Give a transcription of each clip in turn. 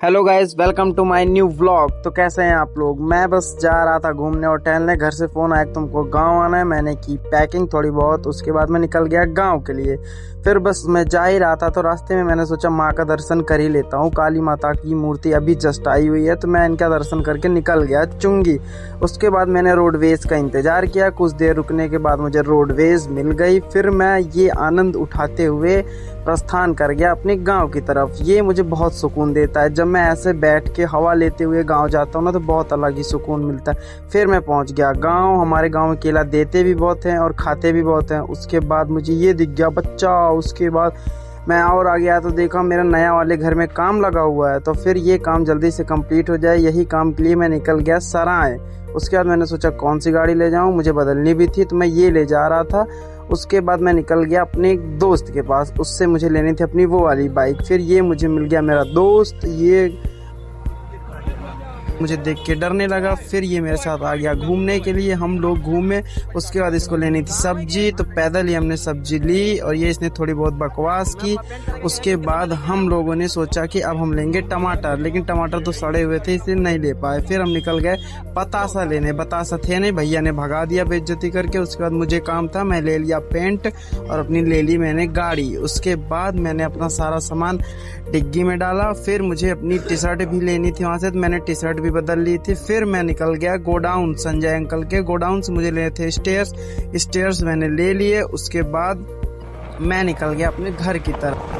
Hello guys, welcome to my new vlog. तो कैसे हैं आप लोग। मैं बस जा रहा था घूमने और टहलने। घर से फ़ोन आया कि तुमको गांव आना है। मैंने की पैकिंग थोड़ी बहुत, उसके बाद मैं निकल गया गांव के लिए। फिर बस मैं जा ही रहा था तो रास्ते में मैंने सोचा माँ का दर्शन कर ही लेता हूँ। काली माता की मूर्ति अभी जस्ट आई हुई है तो मैं इनका दर्शन करके निकल गया चुंगी। उसके बाद मैंने रोडवेज का इंतज़ार किया। कुछ देर रुकने के बाद मुझे रोडवेज मिल गई। फिर मैं ये आनंद उठाते हुए प्रस्थान कर गया अपने गांव की तरफ। ये मुझे बहुत सुकून देता है। जब मैं ऐसे बैठ के हवा लेते हुए गांव जाता हूँ ना तो बहुत अलग ही सुकून मिलता है। फिर मैं पहुंच गया गांव। हमारे गांव में केला देते भी बहुत हैं और खाते भी बहुत हैं। उसके बाद मुझे ये दिख गया बच्चा। उसके बाद मैं और आ गया तो देखा मेरा नया वाले घर में काम लगा हुआ है। तो फिर ये काम जल्दी से कंप्लीट हो जाए, यही काम के लिए मैं निकल गया सराय। उसके बाद मैंने सोचा कौन सी गाड़ी ले जाऊं, मुझे बदलनी भी थी तो मैं ये ले जा रहा था। उसके बाद मैं निकल गया अपने एक दोस्त के पास, उससे मुझे लेनी थी अपनी वो वाली बाइक। फिर ये मुझे मिल गया मेरा दोस्त। ये मुझे देख के डरने लगा। फिर ये मेरे साथ आ गया घूमने के लिए। हम लोग घूमे। उसके बाद इसको लेनी थी सब्जी तो पैदल ही हमने सब्जी ली और ये इसने थोड़ी बहुत बकवास की। उसके बाद हम लोगों ने सोचा कि अब हम लेंगे टमाटर, लेकिन टमाटर तो सड़े हुए थे इसलिए नहीं ले पाए। फिर हम निकल गए बतासा लेने। बतासा थे नहीं, भैया ने भगा दिया बेइज्जती करके। उसके बाद मुझे काम था, मैं ले लिया पेंट और अपनी ले ली मैंने गाड़ी। उसके बाद मैंने अपना सारा सामान डिग्गी में डाला। फिर मुझे अपनी टी शर्ट भी लेनी थी वहाँ से तो मैंने टी शर्ट भी बदल ली थी। फिर मैं निकल गया गोडाउन, संजय अंकल के गोडाउन से मुझे लेने थे स्टेयर्स मैंने ले लिए। उसके बाद मैं निकल गया अपने घर की तरफ।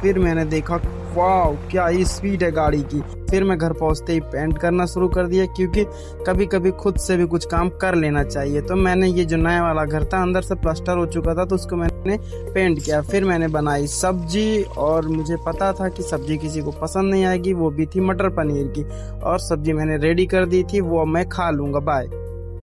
फिर मैंने देखा वाह क्या ही स्पीड है गाड़ी की। फिर मैं घर पहुंचते ही पेंट करना शुरू कर दिया, क्योंकि कभी कभी खुद से भी कुछ काम कर लेना चाहिए। तो मैंने ये जो नया वाला घर था अंदर से प्लास्टर हो चुका था तो उसको मैंने पेंट किया। फिर मैंने बनाई सब्जी और मुझे पता था कि सब्जी किसी को पसंद नहीं आएगी, वो भी थी मटर पनीर की। और सब्जी मैंने रेडी कर दी थी, वो मैं खा लूँगा। बाय।